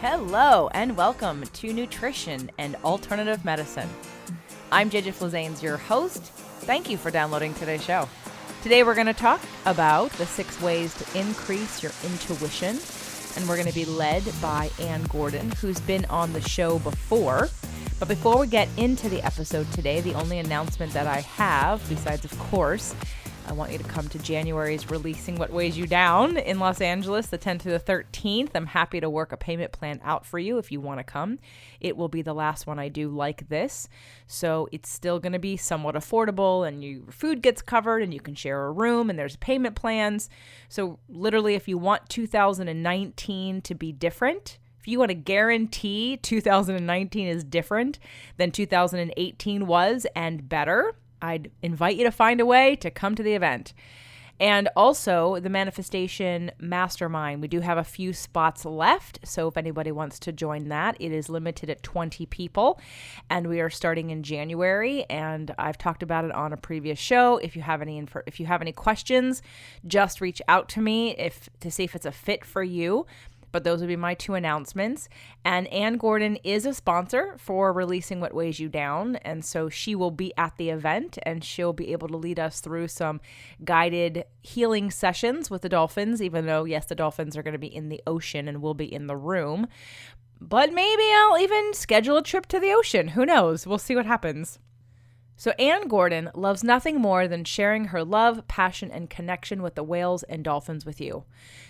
Hello and welcome to Nutrition and Alternative Medicine. I'm JJ Flazanes, your host. Thank you for downloading today's show. Today we're going to talk about the 6 ways to increase your intuition, and we're going to be led by Ann Gordon, who's been on the show before. But before we get into the episode today, the only announcement that I have, besides of course, I want you to come to January's Releasing What Weighs You Down in Los Angeles, the 10th through the 13th. I'm happy to work a payment plan out for you if you want to come. It will be the last one I do like this. So it's still going to be somewhat affordable, and your food gets covered and you can share a room and there's payment plans. So literally, if you want 2019 to be different, if you want to guarantee 2019 is different than 2018 was and better, I'd invite you to find a way to come to the event. And also the Manifestation Mastermind. We do have a few spots left. So if anybody wants to join that, it is limited at 20 people. And we are starting in January. And I've talked about it on a previous show. If you have any questions, just reach out to me to see if it's a fit for you. But those would be my 2 announcements. And Ann Gordon is a sponsor for Releasing What Weighs You Down. And so she will be at the event and she'll be able to lead us through some guided healing sessions with the dolphins, even though, yes, the dolphins are going to be in the ocean and we'll be in the room. But maybe I'll even schedule a trip to the ocean. Who knows? We'll see what happens. So Ann Gordon loves nothing more than sharing her love, passion, and connection with the whales and dolphins with you.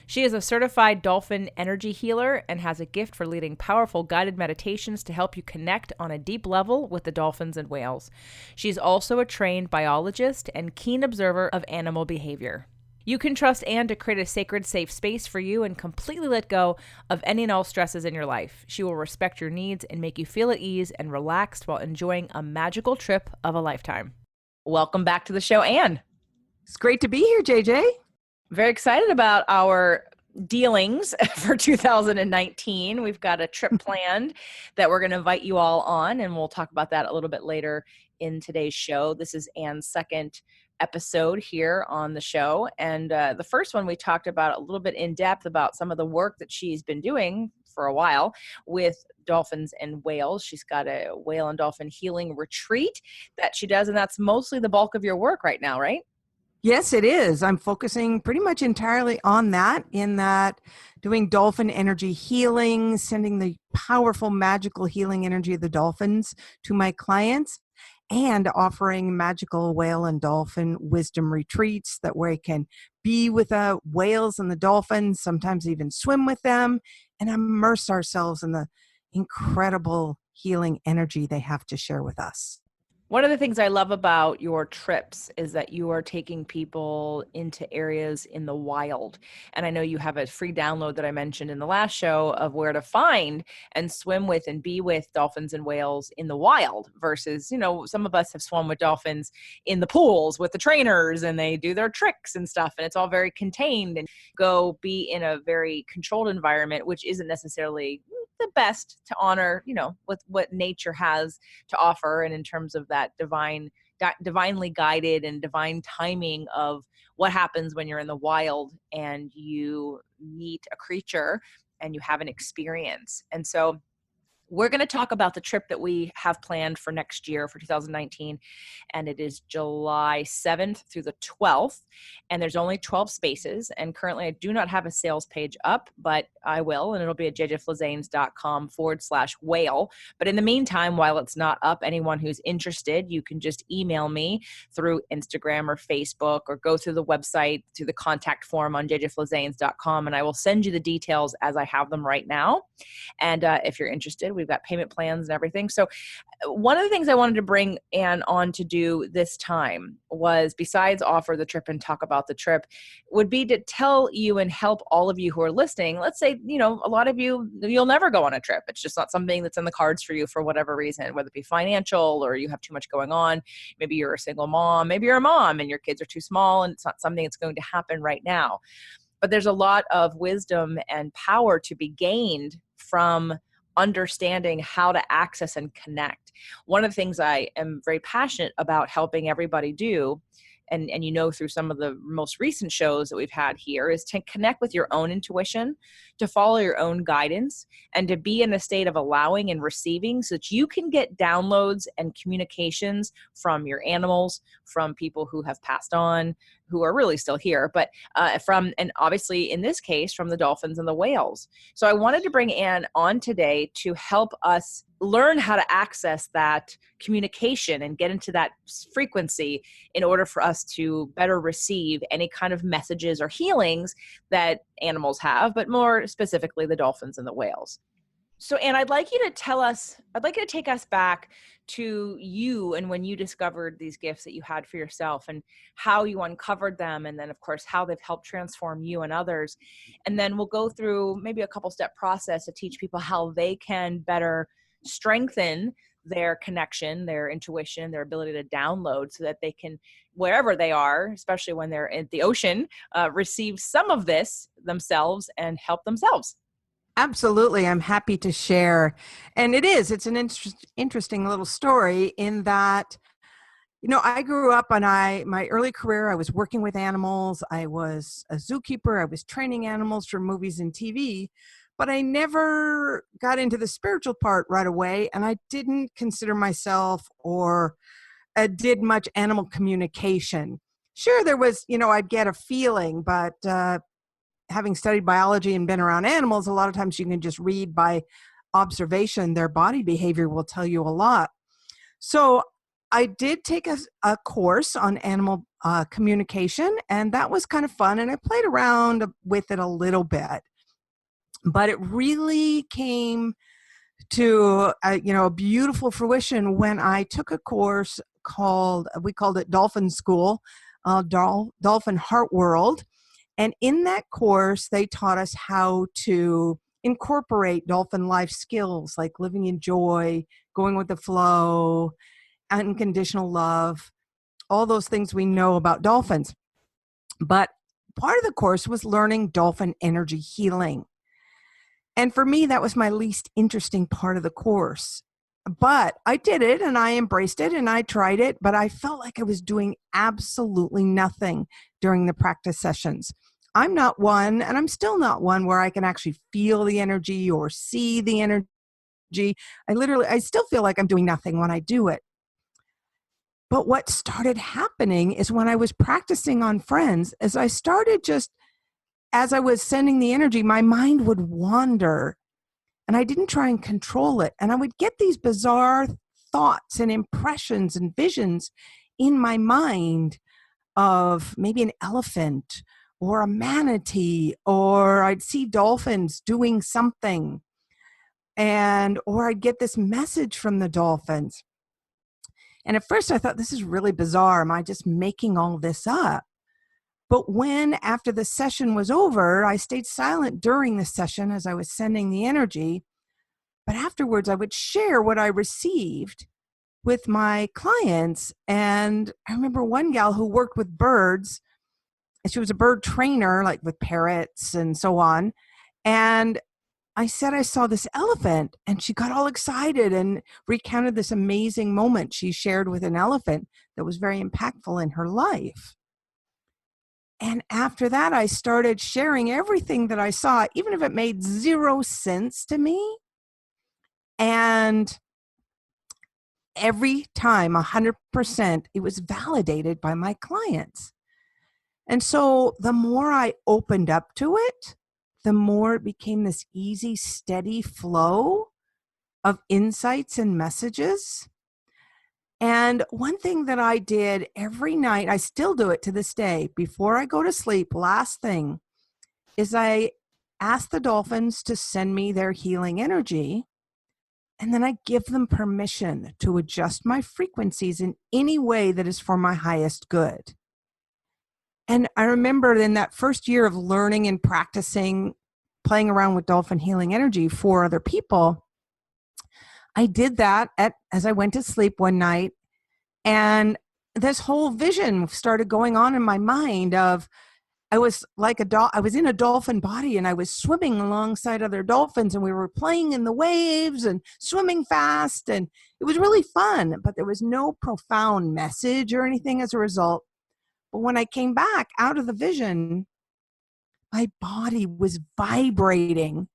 She is a certified Dolphin Energy Healer and has a gift for leading powerful guided meditations to help you connect on a deep level with the dolphins and whales. She's also a trained biologist and keen observer of animal behavior. You can trust Ann to create a sacred, safe space for you and completely let go of any and all stresses in your life. She will respect your needs and make you feel at ease and relaxed while enjoying a magical trip of a lifetime. Welcome back to the show, Ann. It's great to be here, JJ. Very excited about our dealings for 2019. We've got a trip planned that we're going to invite you all on, and we'll talk about that a little bit later in today's show. This is Ann's second episode here on the show. And the first one we talked about a little bit in depth about some of the work that she's been doing for a while with dolphins and whales. She's got a whale and dolphin healing retreat that she does. And that's mostly the bulk of your work right now, right? Yes, it is. I'm focusing pretty much entirely on that, in that doing dolphin energy healing, sending the powerful, magical healing energy of the dolphins to my clients, and offering magical whale and dolphin wisdom retreats that where I can be with the whales and the dolphins, sometimes even swim with them, and immerse ourselves in the incredible healing energy they have to share with us. One of the things I love about your trips is that you are taking people into areas in the wild. And I know you have a free download that I mentioned in the last show of where to find and swim with and be with dolphins and whales in the wild versus, some of us have swum with dolphins in the pools with the trainers and they do their tricks and stuff. And it's all very contained, and go be in a very controlled environment, which isn't necessarily the best to honor, with what nature has to offer. And in terms of that divinely guided and divine timing of what happens when you're in the wild and you meet a creature and you have an experience. And so we're going to talk about the trip that we have planned for next year, for 2019, and it is July 7th through the 12th, and there's only 12 spaces, and currently I do not have a sales page up, but I will, and it'll be at jjflazanes.com/whale. But in the meantime, while it's not up, anyone who's interested, you can just email me through Instagram or Facebook, or go through the website, through the contact form on jjflazanes.com, and I will send you the details as I have them right now. And if you're interested, we've got payment plans and everything. So one of the things I wanted to bring Ann on to do this time was, besides offer the trip and talk about the trip, would be to tell you and help all of you who are listening. Let's say, a lot of you'll never go on a trip. It's just not something that's in the cards for you for whatever reason, whether it be financial or you have too much going on. Maybe you're a single mom, maybe you're a mom and your kids are too small and it's not something that's going to happen right now. But there's a lot of wisdom and power to be gained from understanding how to access and connect. One of the things I am very passionate about helping everybody do and you know through some of the most recent shows that we've had here, is to connect with your own intuition, to follow your own guidance, and to be in a state of allowing and receiving so that you can get downloads and communications from your animals, from people who have passed on, who are really still here, but and obviously in this case, from the dolphins and the whales. So I wanted to bring Anne on today to help us learn how to access that communication and get into that frequency in order for us to better receive any kind of messages or healings that animals have, but more specifically the dolphins and the whales. So, Anne, I'd like you to take us back to you and when you discovered these gifts that you had for yourself and how you uncovered them. And then, of course, how they've helped transform you and others. And then we'll go through maybe a couple-step process to teach people how they can better strengthen their connection, their intuition, their ability to download so that they can, wherever they are, especially when they're in the ocean, receive some of this themselves and help themselves. Absolutely. I'm happy to share. And it's an interesting little story in that, I grew up and my early career, I was working with animals. I was a zookeeper. I was training animals for movies and TV, but I never got into the spiritual part right away. And I didn't consider myself or did much animal communication. Sure, there was, I'd get a feeling, but having studied biology and been around animals, a lot of times you can just read by observation. Their body behavior will tell you a lot. So I did take a course on animal communication, and that was kind of fun. And I played around with it a little bit, but it really came to a beautiful fruition when I took a course we called it Dolphin School, Dolphin Heart World. And in that course, they taught us how to incorporate dolphin life skills like living in joy, going with the flow, unconditional love, all those things we know about dolphins. But part of the course was learning dolphin energy healing. And for me, that was my least interesting part of the course. But I did it and I embraced it and I tried it, but I felt like I was doing absolutely nothing during the practice sessions. I'm not one, and I'm still not one where I can actually feel the energy or see the energy. I still feel like I'm doing nothing when I do it. But what started happening is when I was practicing on friends, as I was sending the energy, my mind would wander and I didn't try and control it. And I would get these bizarre thoughts and impressions and visions in my mind of maybe an elephant or a manatee, or I'd see dolphins doing something, or I'd get this message from the dolphins. And at first I thought, this is really bizarre. Am I just making all this up? But when, after the session was over, I stayed silent during the session as I was sending the energy, but afterwards I would share what I received with my clients. And I remember one gal who worked with birds, and she was a bird trainer, like with parrots and so on. And I said I saw this elephant, and she got all excited and recounted this amazing moment she shared with an elephant that was very impactful in her life. And after that, I started sharing everything that I saw, even if it made zero sense to me. And every time, 100%, it was validated by my clients. And so the more I opened up to it, the more it became this easy, steady flow of insights and messages. And one thing that I did every night, I still do it to this day, before I go to sleep, last thing, is I ask the dolphins to send me their healing energy. And then I give them permission to adjust my frequencies in any way that is for my highest good. And I remember in that first year of learning and practicing, playing around with dolphin healing energy for other people, I did that as I went to sleep one night. And this whole vision started going on in my mind of, I was like I was in a dolphin body and I was swimming alongside other dolphins, and we were playing in the waves and swimming fast. And it was really fun, but there was no profound message or anything as a result. But when I came back out of the vision, my body was vibrating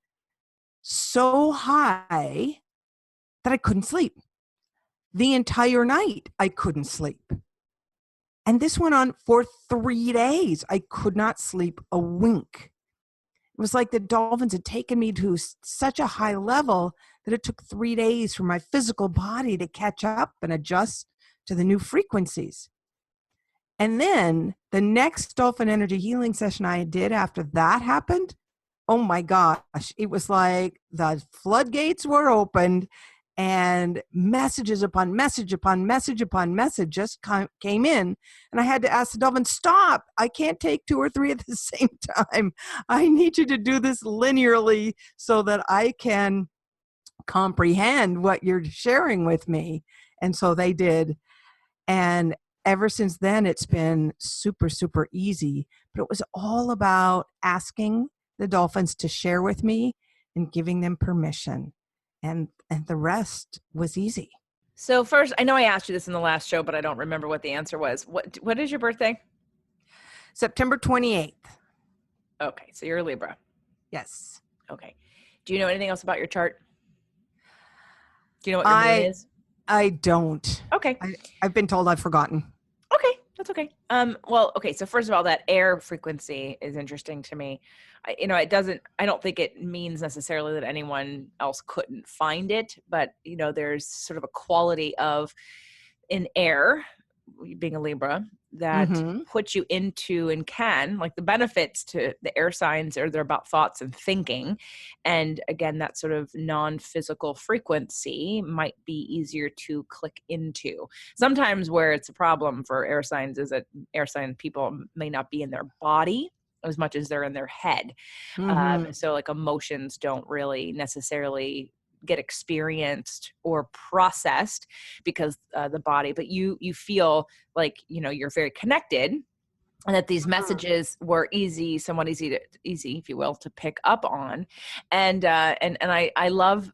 so high that I couldn't sleep. The entire night, I couldn't sleep. And this went on for 3 days. I could not sleep a wink. It was like the dolphins had taken me to such a high level that it took 3 days for my physical body to catch up and adjust to the new frequencies. And then the next dolphin energy healing session I did after that happened, oh my gosh, it was like the floodgates were opened and messages upon message upon message upon message just came in. And I had to ask the dolphin, stop, I can't take 2 or 3 at the same time. I need you to do this linearly so that I can comprehend what you're sharing with me. And so they did. And ever since then, it's been super, super easy. But it was all about asking the dolphins to share with me and giving them permission. And the rest was easy. So first, I know I asked you this in the last show, but I don't remember what the answer was. What is your birthday? September 28th. Okay, so you're a Libra. Yes. Okay. Do you know anything else about your chart? Do you know what your moon is? I don't. Okay. I've been told I've forgotten. Okay, that's okay. Well, okay. So first of all, that air frequency is interesting to me. I don't think it means necessarily that anyone else couldn't find it, but there's sort of a quality of in air, being a Libra, that puts you into and can, like, the benefits to the air signs they're about thoughts and thinking. And again, that sort of non-physical frequency might be easier to click into. Sometimes where it's a problem for air signs is that air sign people may not be in their body as much as they're in their head. So like emotions don't really necessarily get experienced or processed because the body, but you feel like you're very connected, and that these messages were somewhat easy, if you will, to pick up on. And I love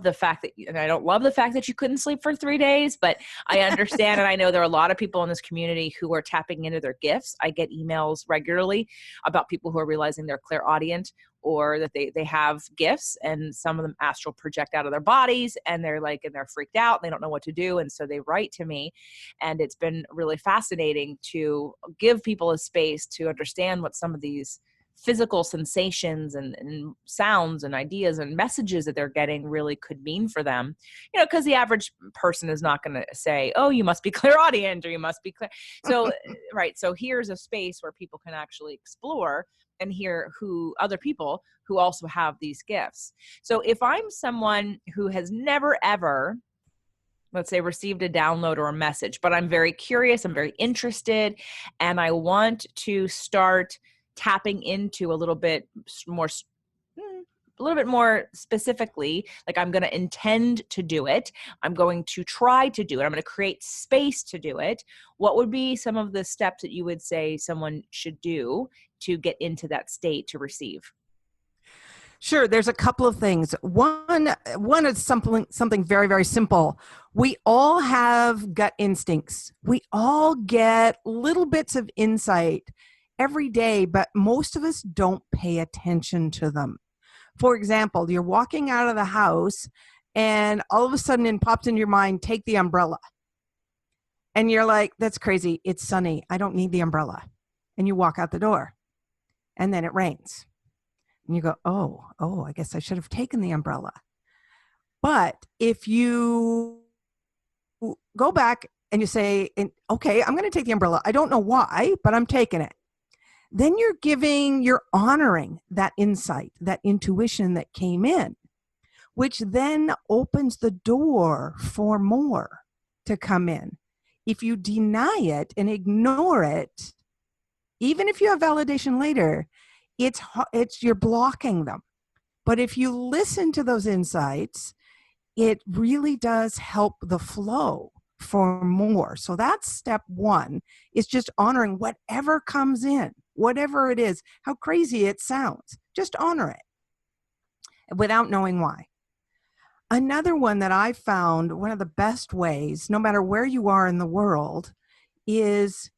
the fact that, and I don't love the fact that you couldn't sleep for 3 days, but I understand. And I know there are a lot of people in this community who are tapping into their gifts. I get emails regularly about people who are realizing they're clairaudient, or that they have gifts, and some of them astral project out of their bodies, and they're freaked out. They don't know what to do. And so they write to me, and it's been really fascinating to give people a space to understand what some of these physical sensations and sounds and ideas and messages that they're getting really could mean for them. Because the average person is not going to say, oh, you must be clairaudient, or you must be clear. So, right. So here's a space where people can actually explore and hear other people who also have these gifts. So if I'm someone who has never, ever, let's say, received a download or a message, but I'm very curious, I'm very interested, and I want to start tapping into a little bit more specifically, like, I'm going to intend to do it. I'm going to try to do it. I'm going to create space to do it. What would be some of the steps that you would say someone should do to get into that state to receive? Sure. There's a couple of things. One is something very, very simple. We all have gut instincts. We all get little bits of insight every day, but most of us don't pay attention to them. For example, you're walking out of the house and all of a sudden it pops into your mind, take the umbrella. And you're like, that's crazy. It's sunny. I don't need the umbrella. And you walk out the door, and then it rains. And you go, oh, I guess I should have taken the umbrella. But if you go back and you say, okay, I'm going to take the umbrella. I don't know why, but I'm taking it. Then you're honoring that insight, that intuition that came in, which then opens the door for more to come in. If you deny it and ignore it, even if you have validation later, you're blocking them. But if you listen to those insights, it really does help the flow for more. So that's step one, is just honoring whatever comes in, whatever it is, how crazy it sounds. Just honor it without knowing why. Another one that I found, one of the best ways, no matter where you are in the world, is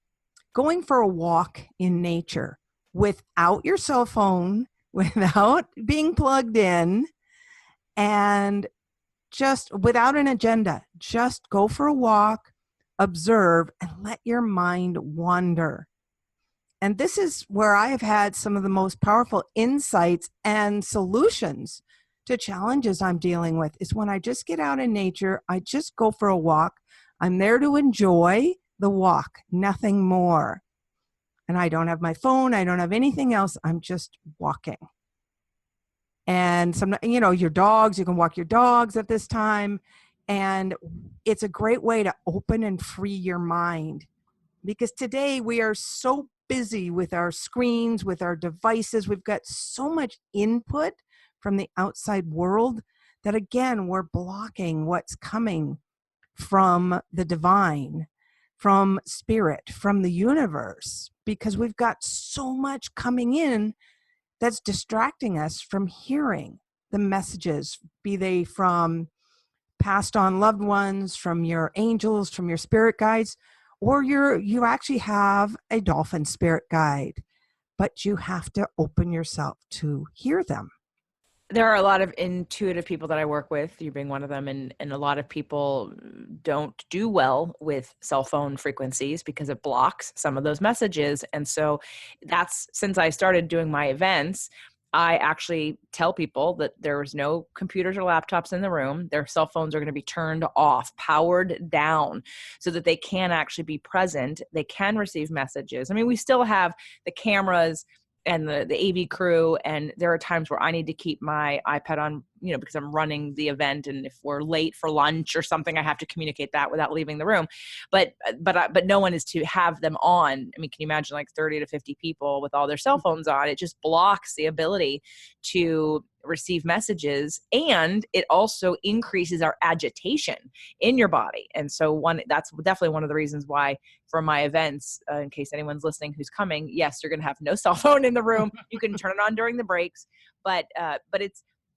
going for a walk in nature without your cell phone, without being plugged in, and just without an agenda. Just go for a walk, observe, and let your mind wander. And this is where I have had some of the most powerful insights and solutions to challenges I'm dealing with, is when I just get out in nature, I just go for a walk. I'm there to enjoy the walk, nothing more. And I don't have my phone, I don't have anything else. I'm just walking. And your dogs, you can walk your dogs at this time. And it's a great way to open and free your mind. Because today we are so busy with our screens, with our devices. We've got so much input from the outside world that, again, we're blocking what's coming from the divine, from spirit, from the universe, because we've got so much coming in that's distracting us from hearing the messages, be they from passed on loved ones, from your angels, from your spirit guides, or you actually have a dolphin spirit guide, but you have to open yourself to hear them. There are a lot of intuitive people that I work with, you being one of them, and a lot of people don't do well with cell phone frequencies because it blocks some of those messages. And so since I started doing my events, I actually tell people that there's no computers or laptops in the room. Their cell phones are going to be turned off, powered down, so that they can actually be present. They can receive messages. I mean, we still have the cameras and the AV crew, and there are times where I need to keep my iPad on, because I'm running the event, and if we're late for lunch or something, I have to communicate that without leaving the room. But no one is to have them on. I mean, can you imagine like 30 to 50 people with all their cell phones on? It just blocks the ability to receive messages, and it also increases our agitation in your body. And so that's definitely one of the reasons why for my events, in case anyone's listening who's coming, yes, you're going to have no cell phone in the room. You can turn it on during the breaks, but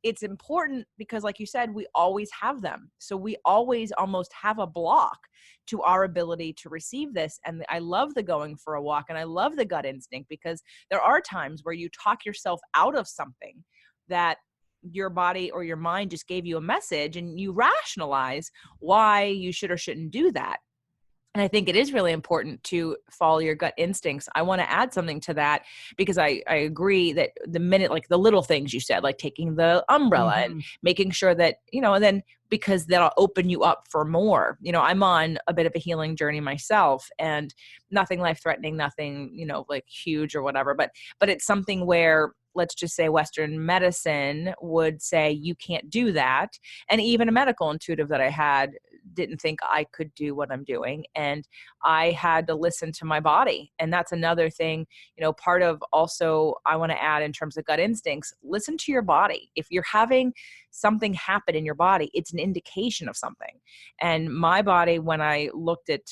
it's important because, like you said, we always have them. So we always almost have a block to our ability to receive this. And I love the going for a walk, and I love the gut instinct, because there are times where you talk yourself out of something that your body or your mind just gave you a message, and you rationalize why you should or shouldn't do that. And I think it is really important to follow your gut instincts. I want to add something to that, because I agree that the minute, like the little things you said, like taking the umbrella and making sure that, and then because that'll open you up for more. I'm on a bit of a healing journey myself, and nothing life-threatening, nothing, like huge or whatever, but it's something where, let's just say Western medicine would say you can't do that. And even a medical intuitive that I had didn't think I could do what I'm doing. And I had to listen to my body. And that's another thing, part of also I want to add in terms of gut instincts, listen to your body. If you're having something happen in your body, it's an indication of something. And my body, when I looked at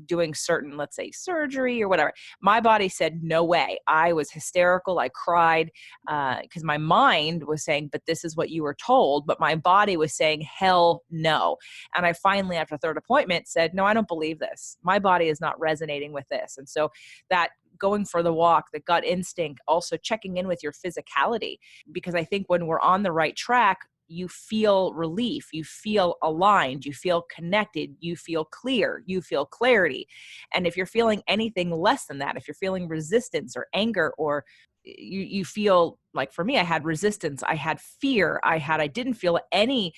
doing certain, let's say surgery or whatever, my body said, no way. I was hysterical. I cried because my mind was saying, but this is what you were told. But my body was saying, hell no. And I finally, after a third appointment, said, no, I don't believe this. My body is not resonating with this. And so that going for the walk, the gut instinct, also checking in with your physicality, because I think when we're on the right track, you feel relief, you feel aligned, you feel connected, you feel clear, you feel clarity. And if you're feeling anything less than that, if you're feeling resistance or anger, or you feel like, for me, I had resistance, I had fear, I didn't feel any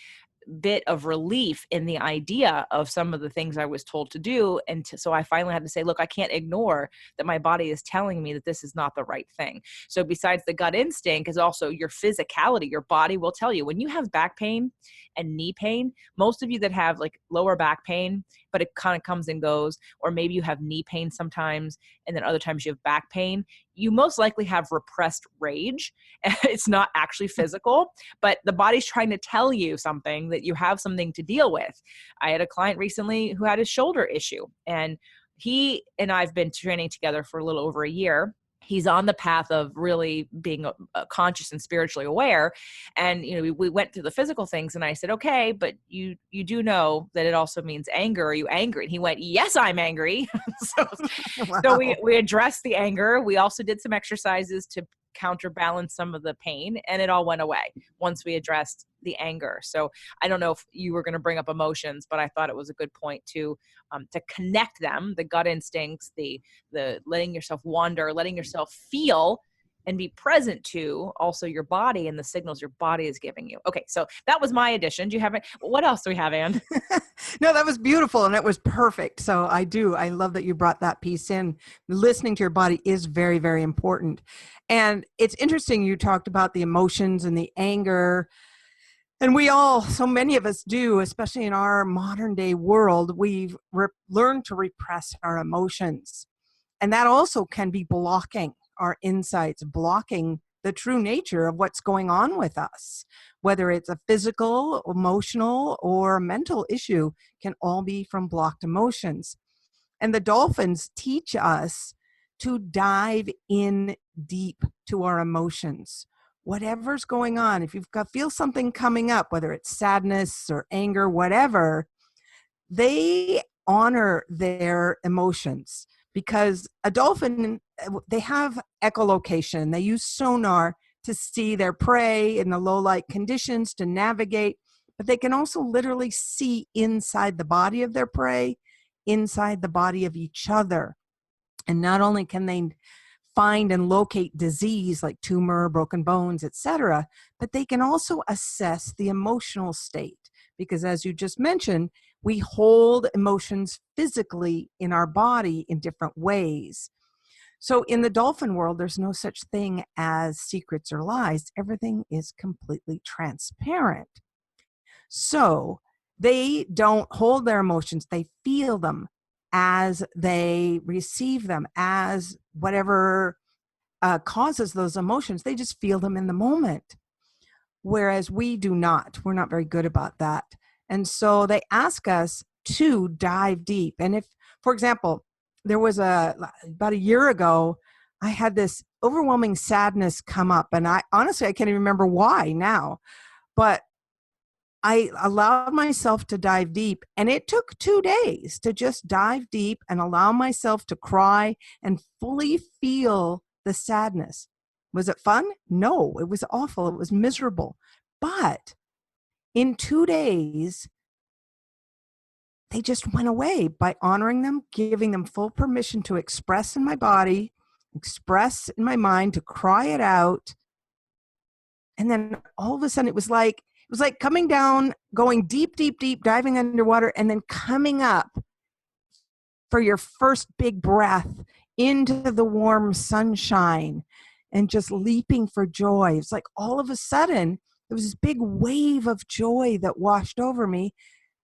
bit of relief in the idea of some of the things I was told to do. And so I finally had to say, look, I can't ignore that my body is telling me that this is not the right thing. So besides the gut instinct is also your physicality. Your body will tell you when you have back pain and knee pain. Most of you that have like lower back pain, but it kind of comes and goes, or maybe you have knee pain sometimes, and then other times you have back pain, you most likely have repressed rage. It's not actually physical, but the body's trying to tell you something, that you have something to deal with. I had a client recently who had a shoulder issue, and he and I've been training together for a little over a year. he's on the path of really being conscious and spiritually aware. And, we went through the physical things, and I said, okay, but you do know that it also means anger. Are you angry? And he went, yes, I'm angry. so so Wow. we addressed the anger. We also did some exercises to counterbalance some of the pain, and it all went away once we addressed the anger. So I don't know if you were going to bring up emotions, but I thought it was a good point to connect them, the gut instincts, the letting yourself wander, letting yourself feel and be present to also your body and the signals your body is giving you. Okay, so that was my addition. Do you have it? What else do we have, Anne? No, that was beautiful and it was perfect. So I love that you brought that piece in. Listening to your body is very, very important. And it's interesting you talked about the emotions and the anger. And so many of us do, especially in our modern day world, we've learned to repress our emotions. And that also can be blocking our insights, blocking the true nature of what's going on with us. Whether it's a physical, emotional, or mental issue, can all be from blocked emotions. And the dolphins teach us to dive in deep to our emotions. Whatever's going on, if feel something coming up, whether it's sadness or anger, whatever, they honor their emotions, because a dolphin, they have echolocation. They use sonar to see their prey in the low light conditions to navigate, but they can also literally see inside the body of their prey, inside the body of each other. And not only can they find and locate disease like tumor, broken bones, etc., but they can also assess the emotional state, because as you just mentioned, we hold emotions physically in our body in different ways. So in the dolphin world, there's no such thing as secrets or lies. Everything is completely transparent. So they don't hold their emotions. They feel them as they receive them, as whatever causes those emotions. They just feel them in the moment. Whereas we do not. We're not very good about that. And so they ask us to dive deep. And if, for example, there was about a year ago, I had this overwhelming sadness come up. And I honestly can't even remember why now. But I allowed myself to dive deep. And it took 2 days to just dive deep and allow myself to cry and fully feel the sadness. Was it fun? No, it was awful. It was miserable. But in 2 days, they just went away by honoring them, giving them full permission to express in my body, express in my mind, to cry it out. And then all of a sudden it was like coming down, going deep, deep, deep, diving underwater, and then coming up for your first big breath into the warm sunshine and just leaping for joy. It's like all of a sudden there was this big wave of joy that washed over me,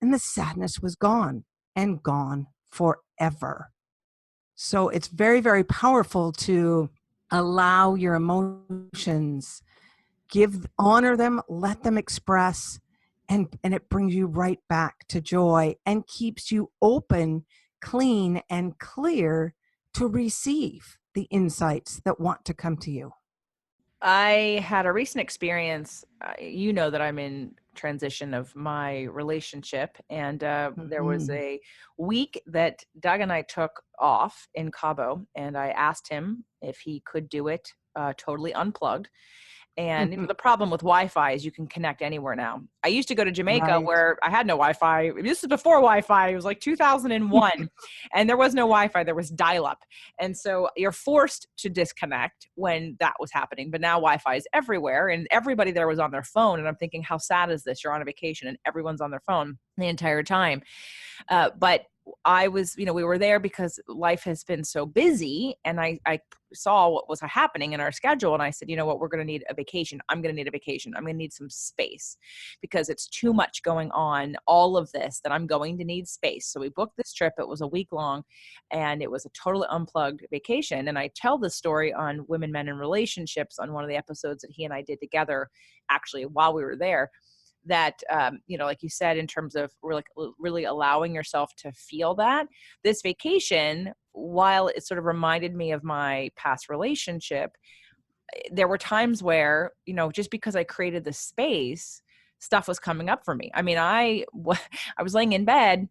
and the sadness was gone, and gone forever. So it's very, very powerful to allow your emotions, honor them, let them express, and it brings you right back to joy and keeps you open, clean, and clear to receive the insights that want to come to you. I had a recent experience. You know that I'm in transition of my relationship, and there was Mhm. a week that Doug and I took off in Cabo, and I asked him if he could do it totally unplugged. And the problem with Wi-Fi is you can connect anywhere now. I used to go to Jamaica Right. where I had no Wi-Fi. This is before Wi-Fi. It was like 2001, and there was no Wi-Fi. There was dial-up, and so you're forced to disconnect when that was happening. But now Wi-Fi is everywhere, and everybody there was on their phone. And I'm thinking, how sad is this? You're on a vacation, and everyone's on their phone the entire time. But I was, we were there because life has been so busy, and I saw what was happening in our schedule, and I said, you know what, we're going to need a vacation. I'm going to need a vacation. I'm going to need some space because it's too much going on, all of this, that I'm going to need space. So we booked this trip. It was a week long, and it was a totally unplugged vacation. And I tell this story on Women, Men, and Relationships on one of the episodes that he and I did together, actually, while we were there. That like you said, in terms of really allowing yourself to feel that, this vacation while it sort of reminded me of my past relationship, there were times where, just because I created the space, stuff was coming up for me. I mean, I was laying in bed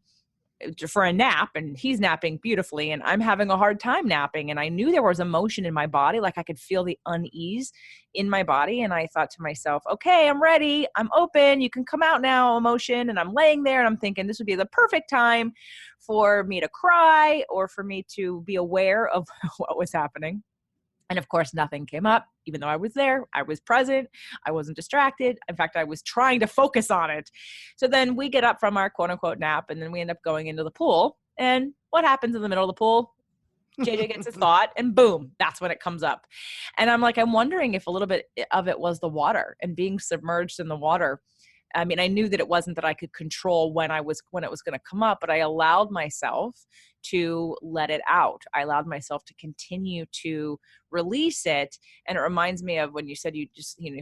for a nap, and he's napping beautifully, and I'm having a hard time napping. And I knew there was emotion in my body. Like I could feel the unease in my body. And I thought to myself, okay, I'm ready. I'm open. You can come out now, emotion. And I'm laying there and I'm thinking this would be the perfect time for me to cry or for me to be aware of what was happening. And of course, nothing came up, even though I was there. I was present. I wasn't distracted. In fact, I was trying to focus on it. So then we get up from our quote unquote nap, and then we end up going into the pool. And what happens in the middle of the pool? JJ gets his thought, and boom, that's when it comes up. And I'm wondering if a little bit of it was the water and being submerged in the water. I mean, I knew that it wasn't that I could control when it was going to come up, but I allowed myself to let it out. I allowed myself to continue to release it. And it reminds me of when you said you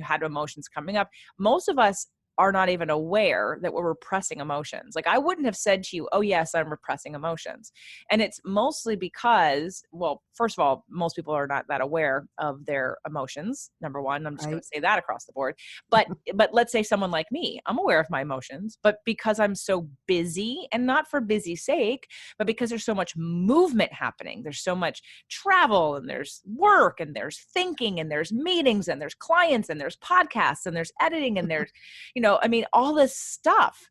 had emotions coming up. Most of us are not even aware that we're repressing emotions. Like I wouldn't have said to you, oh yes, I'm repressing emotions. And it's mostly because, well, first of all, most people are not that aware of their emotions. Number one, I'm just going to say that across the board. But let's say someone like me, I'm aware of my emotions, but because I'm so busy, and not for busy's sake, but because there's so much movement happening, there's so much travel, and there's work, and there's thinking, and there's meetings, and there's clients, and there's podcasts, and there's editing, and there's, all this stuff.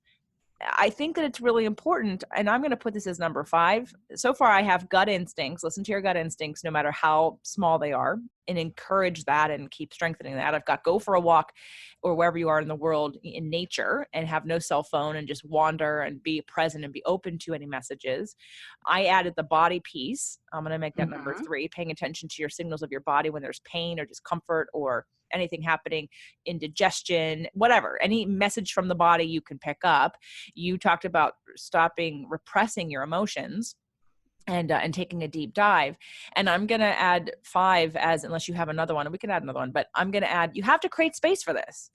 I think that it's really important, and I'm going to put this as number 5. So far, I have gut instincts. Listen to your gut instincts, no matter how small they are, and encourage that and keep strengthening that. I've got go for a walk or wherever you are in the world in nature and have no cell phone and just wander and be present and be open to any messages. I added the body piece. I'm going to make that number 3, paying attention to your signals of your body when there's pain or discomfort or anything happening, indigestion, whatever, any message from the body you can pick up. You talked about stopping repressing your emotions and taking a deep dive. And I'm going to add 5 as, unless you have another one, and we can add another one, but I'm going to add, you have to create space for this.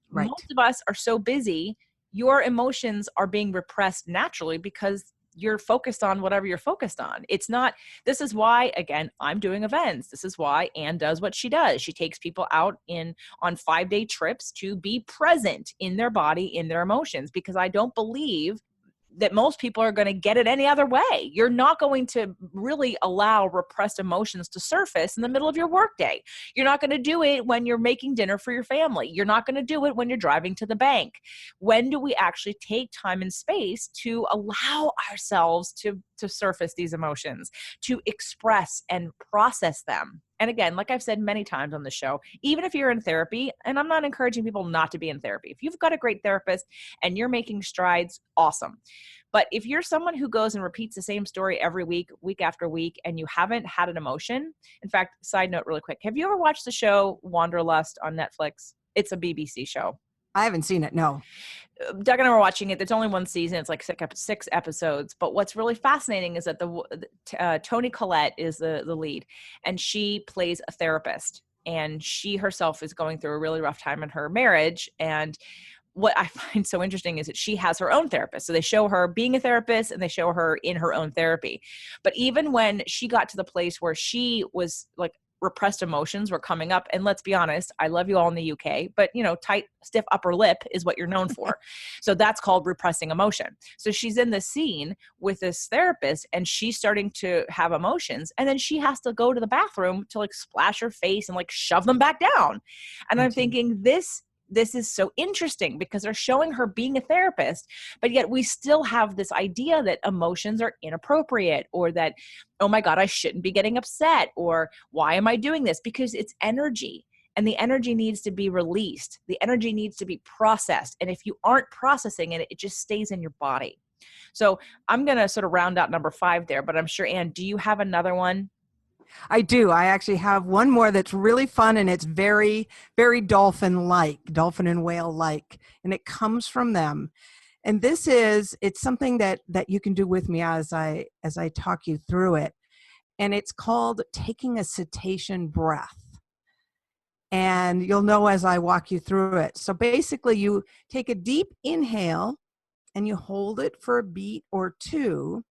Right. Most of us are so busy, your emotions are being repressed naturally because you're focused on whatever you're focused on. It's not, this is why, again, I'm doing events. This is why Anne does what she does. She takes people out on 5-day trips to be present in their body, in their emotions, because I don't believe that most people are going to get it any other way. You're not going to really allow repressed emotions to surface in the middle of your workday. You're not going to do it when you're making dinner for your family. You're not going to do it when you're driving to the bank. When do we actually take time and space to allow ourselves to surface these emotions, to express and process them? And again, like I've said many times on the show, even if you're in therapy, and I'm not encouraging people not to be in therapy. If you've got a great therapist and you're making strides, awesome. But if you're someone who goes and repeats the same story every week, week after week, and you haven't had an emotion, in fact, side note really quick, have you ever watched the show Wanderlust on Netflix? It's a BBC show. I haven't seen it, no. Doug and I were watching it. There's only one season. It's like 6 episodes. But what's really fascinating is that Toni Collette is the lead, and she plays a therapist. And she herself is going through a really rough time in her marriage. And what I find so interesting is that she has her own therapist. So they show her being a therapist and they show her in her own therapy. But even when she got to the place where she was like, repressed emotions were coming up. And let's be honest, I love you all in the UK, but tight, stiff upper lip is what you're known for. So that's called repressing emotion. So she's in the scene with this therapist and she's starting to have emotions. And then she has to go to the bathroom to like splash her face and like shove them back down. And I'm thinking this is so interesting because they're showing her being a therapist, but yet we still have this idea that emotions are inappropriate or that, oh my God, I shouldn't be getting upset, or why am I doing this? Because it's energy and the energy needs to be released. The energy needs to be processed. And if you aren't processing it, it just stays in your body. So I'm going to sort of round out number 5 there, but I'm sure, Anne, do you have another one? I do. I actually have one more that's really fun, and it's very, very dolphin-like, dolphin and whale-like, and it comes from them. And it's something that you can do with me as I talk you through it. And it's called taking a cetacean breath. And you'll know as I walk you through it. So basically you take a deep inhale and you hold it for a beat or 2.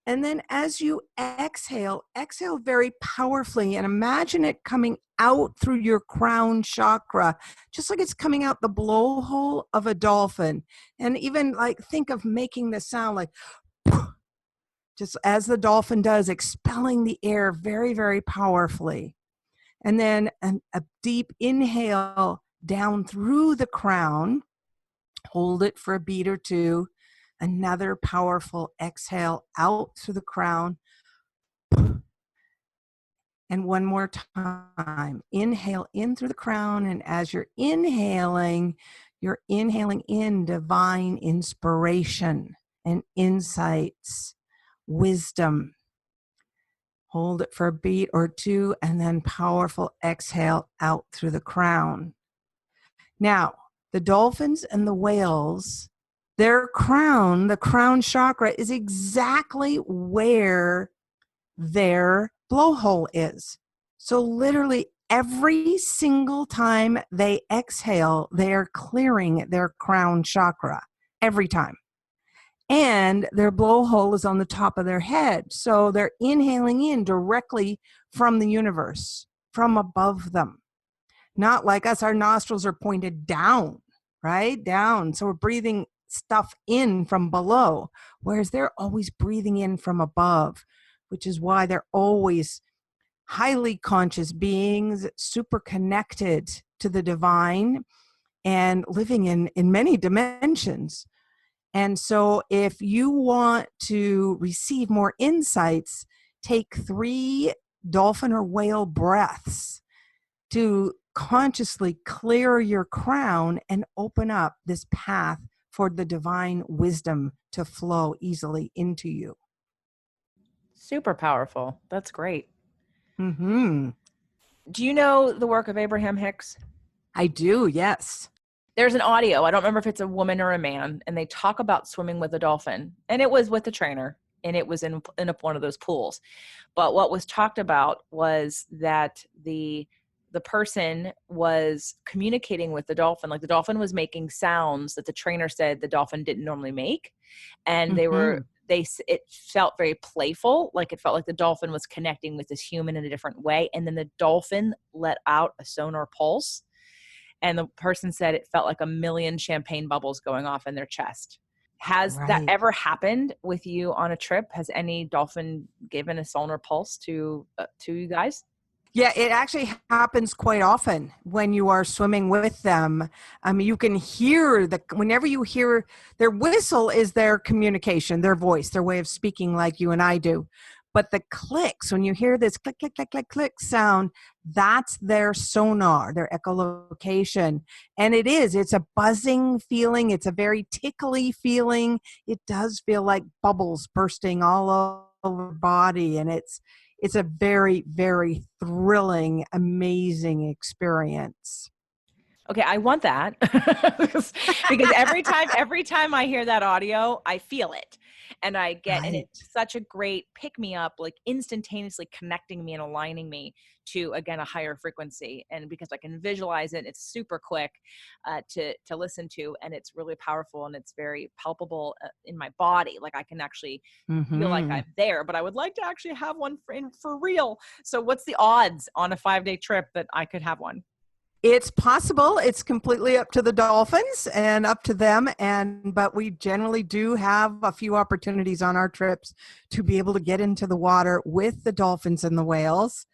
And then as you exhale, exhale very powerfully and imagine it coming out through your crown chakra, just like it's coming out the blowhole of a dolphin. And even like think of making the sound like just as the dolphin does, expelling the air very, very powerfully. And then a deep inhale down through the crown. Hold it for a beat or two. Another powerful exhale out through the crown. And one more time. Inhale in through the crown. And as you're inhaling in divine inspiration and insights, wisdom. Hold it for a beat or two, and then powerful exhale out through the crown. Now, the dolphins and the whales, their crown, the crown chakra, is exactly where their blowhole is. So literally every single time they exhale, they are clearing their crown chakra every time. And their blowhole is on the top of their head. So they're inhaling in directly from the universe, from above them. Not like us, our nostrils are pointed down, right? Down. So we're breathing stuff in from below, whereas they're always breathing in from above, which is why they're always highly conscious beings, super connected to the divine and living in many dimensions. And so if you want to receive more insights, take 3 dolphin or whale breaths to consciously clear your crown and open up this path for the divine wisdom to flow easily into you. Super powerful. That's great. Mm-hmm. Do you know the work of Abraham Hicks? I do, yes. There's an audio. I don't remember if it's a woman or a man, and they talk about swimming with a dolphin. And it was with the trainer, and it was in one of those pools. But what was talked about was that the person was communicating with the dolphin. Like the dolphin was making sounds that the trainer said the dolphin didn't normally make. And it felt very playful. Like it felt like the dolphin was connecting with this human in a different way. And then the dolphin let out a sonar pulse. And the person said it felt like a million champagne bubbles going off in their chest. Has that ever happened with you on a trip? Has any dolphin given a sonar pulse to you guys? Yeah, it actually happens quite often when you are swimming with them. You can hear whenever you hear their whistle is their communication, their voice, their way of speaking like you and I do. But the clicks, when you hear this click, click, click, click, click sound, that's their sonar, their echolocation. And it's a buzzing feeling. It's a very tickly feeling. It does feel like bubbles bursting all over the body. And it's a very, very thrilling, amazing experience. Okay, I want that because every time I hear that audio, I feel it. And I get, and it's such a great pick me up, like instantaneously connecting me and aligning me to, again, a higher frequency. And because I can visualize it, it's super quick to listen to, and it's really powerful, and it's very palpable in my body. Like I can actually feel like I'm there, but I would like to actually have one for real. So what's the odds on a 5-day trip that I could have one? It's possible. It's completely up to the dolphins and up to them. But we generally do have a few opportunities on our trips to be able to get into the water with the dolphins and the whales.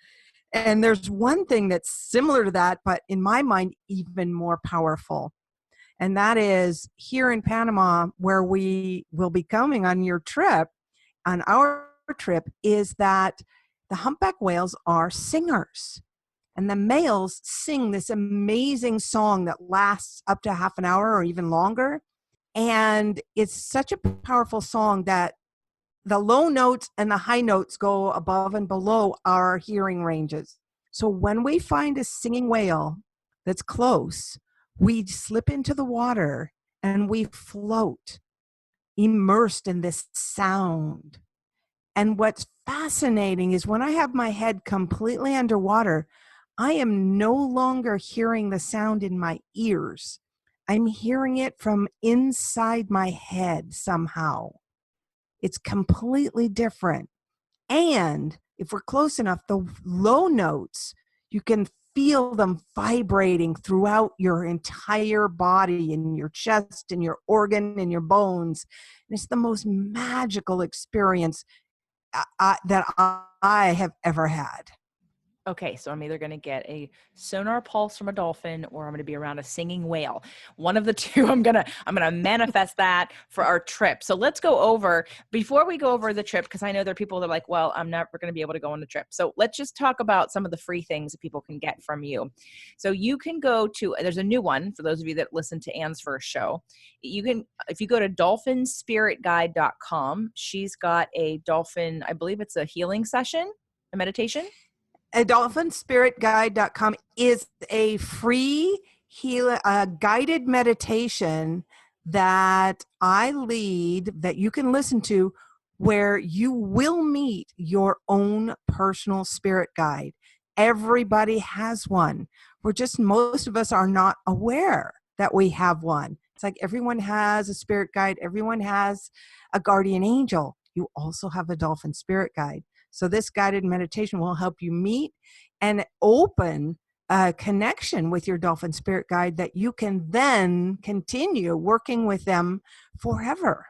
And there's one thing that's similar to that, but in my mind, even more powerful. And that is here in Panama, where we will be coming on your trip, on our trip, is that the humpback whales are singers. And the males sing this amazing song that lasts up to half an hour or even longer. And it's such a powerful song that the low notes and the high notes go above and below our hearing ranges. So when we find a singing whale that's close, we slip into the water and we float, immersed in this sound. And what's fascinating is when I have my head completely underwater, I am no longer hearing the sound in my ears. I'm hearing it from inside my head somehow. It's completely different. And if we're close enough, the low notes, you can feel them vibrating throughout your entire body, in your chest, in your organ, in your bones. And it's the most magical experience that I have ever had. Okay, so I'm either going to get a sonar pulse from a dolphin or I'm going to be around a singing whale. One of the two. I'm going to manifest that for our trip. So let's go over, before we go over the trip, because I know there are people that are like, well, I'm never going to be able to go on the trip. So let's just talk about some of the free things that people can get from you. So you can go to, there's a new one for those of you that listen to Anne's first show. You can, if you go to dolphinspiritguide.com, she's got a dolphin, I believe it's a healing session, a meditation. Dolphinspiritguide.com is a free guided meditation that I lead, that you can listen to, where you will meet your own personal spirit guide. Everybody has one. Most of us are not aware that we have one. It's like everyone has a spirit guide. Everyone has a guardian angel. You also have a dolphin spirit guide. So this guided meditation will help you meet and open a connection with your dolphin spirit guide that you can then continue working with them forever.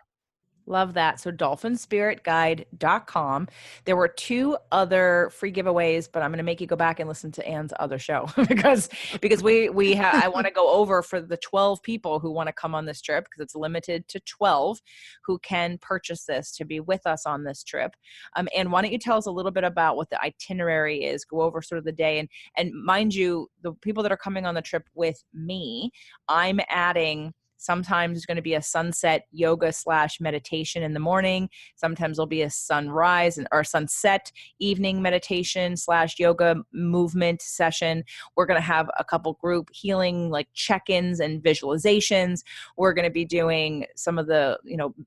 Love that. So dolphinspiritguide.com. There were 2 other free giveaways, but I'm going to make you go back and listen to Anne's other show because I want to go over for the 12 people who want to come on this trip, because it's limited to 12 who can purchase this to be with us on this trip. And why don't you tell us a little bit about what the itinerary is, go over sort of the day, and mind you, the people that are coming on the trip with me, I'm adding. Sometimes there's going to be a sunset yoga / meditation in the morning. Sometimes there'll be a sunrise or sunset evening meditation / yoga movement session. We're going to have a couple group healing, like check-ins and visualizations. We're going to be doing some of the,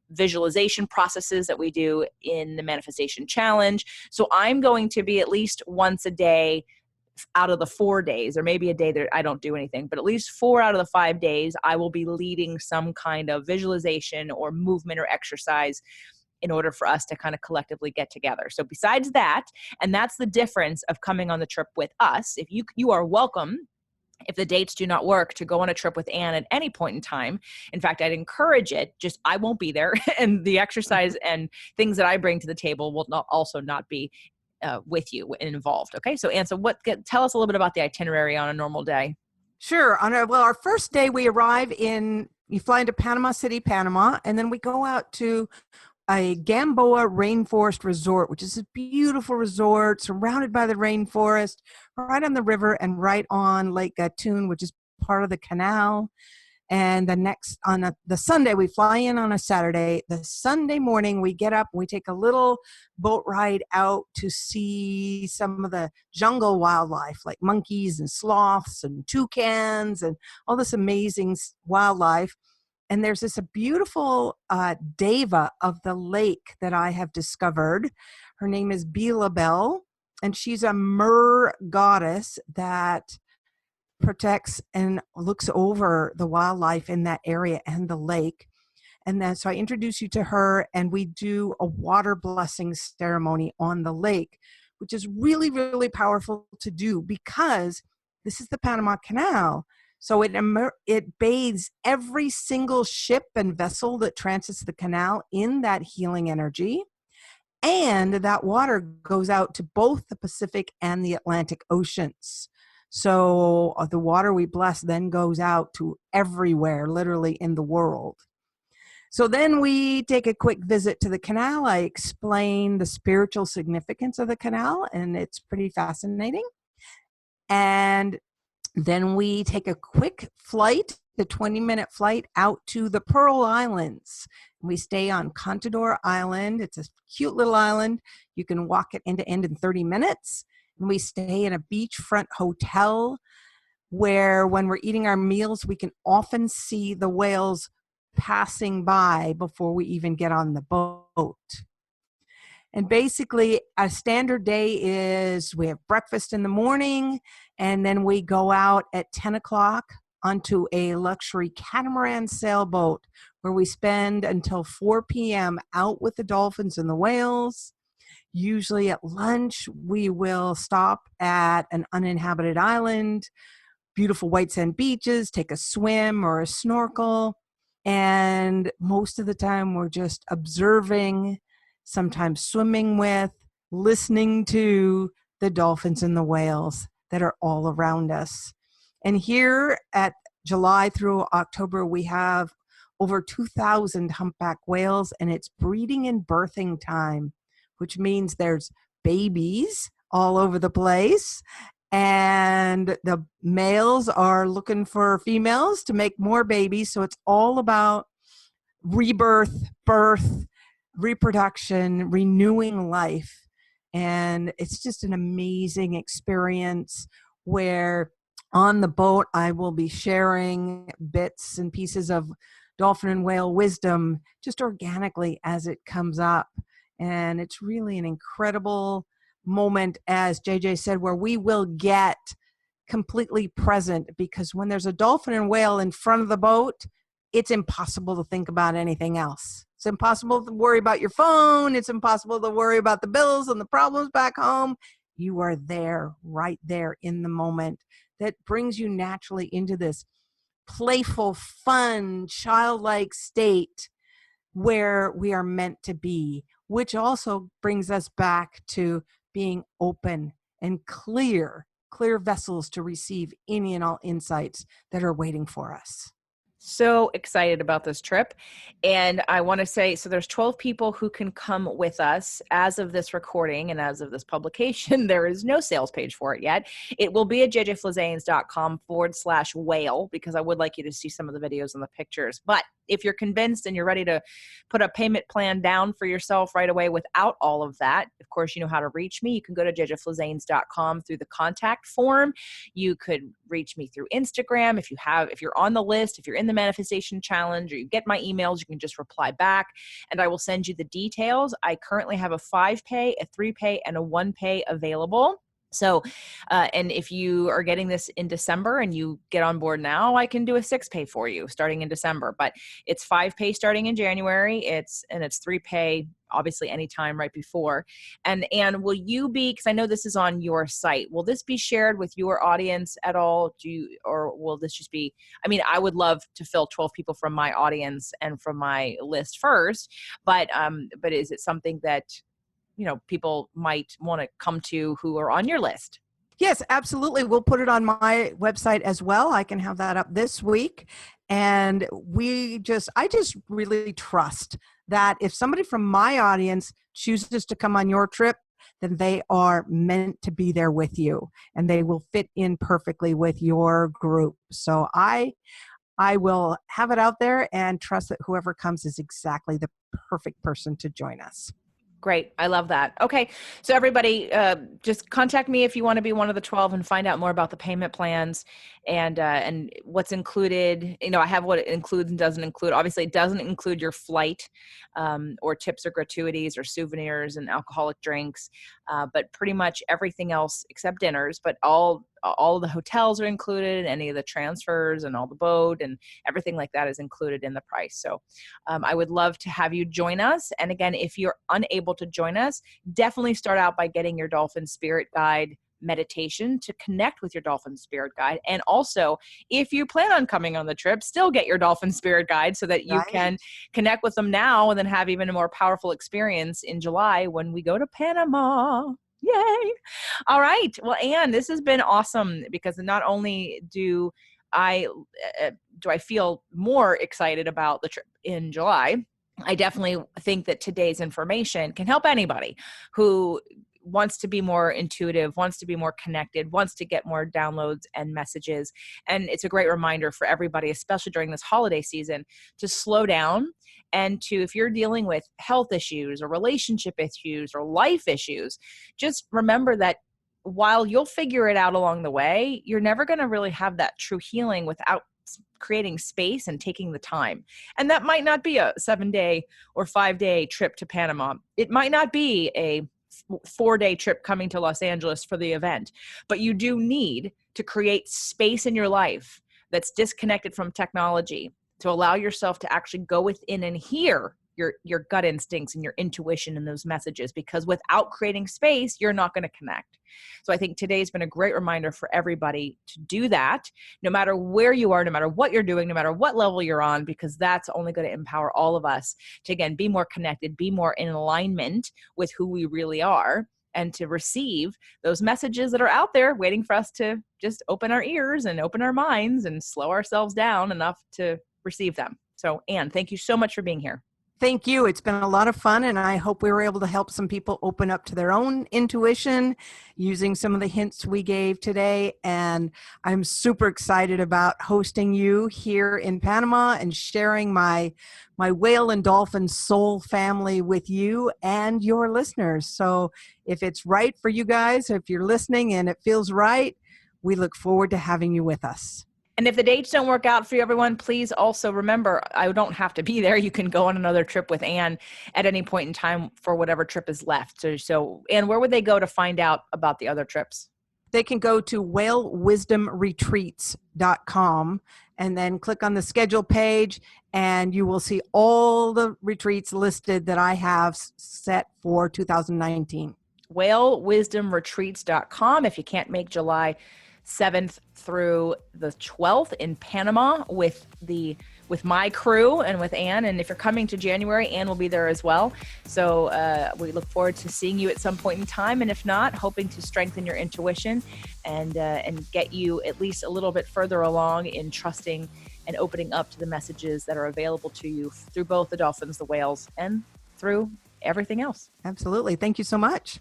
visualization processes that we do in the manifestation challenge. So I'm going to be at least once a day out of the 4 days, or maybe a day that I don't do anything, but at least 4 out of the 5 days, I will be leading some kind of visualization or movement or exercise in order for us to kind of collectively get together. So besides that, and that's the difference of coming on the trip with us, if you are welcome, if the dates do not work, to go on a trip with Anne at any point in time. In fact, I'd encourage it, just I won't be there. And the exercise and things that I bring to the table will not be with you and involved. Okay. So Anne, tell us a little bit about the itinerary on a normal day. Sure. Our first day you fly into Panama City, Panama, and then we go out to a Gamboa Rainforest Resort, which is a beautiful resort surrounded by the rainforest, right on the river and right on Lake Gatun, which is part of the canal. And the Sunday, we fly in on a Saturday. The Sunday morning, we get up, we take a little boat ride out to see some of the jungle wildlife, like monkeys and sloths and toucans and all this amazing wildlife. And there's this beautiful deva of the lake that I have discovered. Her name is Bilabel, and she's a mer goddess that protects and looks over the wildlife in that area and the lake. And then so I introduce you to her, and we do a water blessing ceremony on the lake, which is really, really powerful to do because this is the Panama Canal. So it bathes every single ship and vessel that transits the canal in that healing energy. And that water goes out to both the Pacific and the Atlantic Oceans. So the water we bless then goes out to everywhere, literally in the world. So then we take a quick visit to the canal. I explain the spiritual significance of the canal, and it's pretty fascinating. And then we take a quick flight, the 20-minute flight out to the Pearl Islands. We stay on Contador Island. It's a cute little island. You can walk it end to end in 30 minutes. And we stay in a beachfront hotel where when we're eating our meals, we can often see the whales passing by before we even get on the boat. And basically, a standard day is we have breakfast in the morning, and then we go out at 10 o'clock onto a luxury catamaran sailboat where we spend until 4 p.m. out with the dolphins and the whales. Usually at lunch, we will stop at an uninhabited island, beautiful white sand beaches, take a swim or a snorkel. And most of the time, we're just observing, sometimes swimming with, listening to the dolphins and the whales that are all around us. And here at July through October, we have over 2,000 humpback whales, and it's breeding and birthing time, which means there's babies all over the place. And the males are looking for females to make more babies. So it's all about rebirth, birth, reproduction, renewing life. And it's just an amazing experience where on the boat, I will be sharing bits and pieces of dolphin and whale wisdom just organically as it comes up. And it's really an incredible moment, as JJ said, where we will get completely present, because when there's a dolphin and whale in front of the boat, it's impossible to think about anything else. It's impossible to worry about your phone. It's impossible to worry about the bills and the problems back home. You are there, right there in the moment. That brings you naturally into this playful, fun, childlike state where we are meant to be, which also brings us back to being open and clear vessels to receive any and all insights that are waiting for us. So excited about this trip. And I want to say, so there's 12 people who can come with us as of this recording and as of this publication. There is no sales page for it yet. It will be at jjflazanes.com/whale, because I would like you to see some of the videos and the pictures. But if you're convinced and you're ready to put a payment plan down for yourself right away without all of that, of course, you know how to reach me. You can go to jjflazanes.com through the contact form. You could reach me through Instagram. If you're on the list, if you're in the manifestation challenge, or you get my emails, you can just reply back and I will send you the details. I currently have a 5-pay, a 3-pay, and a 1-pay available. So, and if you are getting this in December and you get on board now, I can do a 6-pay for you starting in December, but it's 5-pay starting in January. It's 3-pay, obviously anytime right before. And will you be, because I know this is on your site, will this be shared with your audience at all? Or will this just be, I mean, I would love to fill 12 people from my audience and from my list first, but is it something that people might want to come to who are on your list? Yes, absolutely. We'll put it on my website as well. I can have that up this week. And I just really trust that if somebody from my audience chooses to come on your trip, then they are meant to be there with you and they will fit in perfectly with your group. So I will have it out there and trust that whoever comes is exactly the perfect person to join us. Great. I love that. Okay. So everybody, just contact me if you want to be one of the 12 and find out more about the payment plans and what's included. I have what it includes and doesn't include. Obviously, it doesn't include your flight or tips or gratuities or souvenirs and alcoholic drinks, but pretty much everything else except dinners. But all the hotels are included, any of the transfers and all the boat and everything like that is included in the price. So I would love to have you join us. And again, if you're unable to join us, definitely start out by getting your Dolphin Spirit Guide meditation to connect with your Dolphin Spirit Guide. And also, if you plan on coming on the trip, still get your Dolphin Spirit Guide so that you can connect with them now and then have even a more powerful experience in July when we go to Panama. Yay. All right. Well, Anne, this has been awesome because not only do I feel more excited about the trip in July, I definitely think that today's information can help anybody who wants to be more intuitive, wants to be more connected, wants to get more downloads and messages. And it's a great reminder for everybody, especially during this holiday season, to slow down and to, if you're dealing with health issues or relationship issues or life issues, just remember that while you'll figure it out along the way, you're never going to really have that true healing without creating space and taking the time. And that might not be a 7-day or 5-day trip to Panama. It might not be a 4-day trip coming to Los Angeles for the event, but you do need to create space in your life that's disconnected from technology, to allow yourself to actually go within and hear your gut instincts and your intuition in those messages, because without creating space, you're not going to connect. So I think today's been a great reminder for everybody to do that, no matter where you are, no matter what you're doing, no matter what level you're on, because that's only going to empower all of us to, again, be more connected, be more in alignment with who we really are, and to receive those messages that are out there waiting for us to just open our ears and open our minds and slow ourselves down enough to receive them. So, Anne, thank you so much for being here. Thank you. It's been a lot of fun, and I hope we were able to help some people open up to their own intuition using some of the hints we gave today. And I'm super excited about hosting you here in Panama and sharing my whale and dolphin soul family with you and your listeners. So if it's right for you guys, if you're listening and it feels right, we look forward to having you with us. And if the dates don't work out for you, everyone, please also remember, I don't have to be there. You can go on another trip with Anne at any point in time for whatever trip is left. So Anne, where would they go to find out about the other trips? They can go to whalewisdomretreats.com and then click on the schedule page, and you will see all the retreats listed that I have set for 2019. whalewisdomretreats.com. If you can't make July 7th through the 12th in Panama with my crew and with Anne. And if you're coming to January, Anne will be there as well. So we look forward to seeing you at some point in time. And if not, hoping to strengthen your intuition and get you at least a little bit further along in trusting and opening up to the messages that are available to you through both the dolphins, the whales, and through everything else. Absolutely. Thank you so much.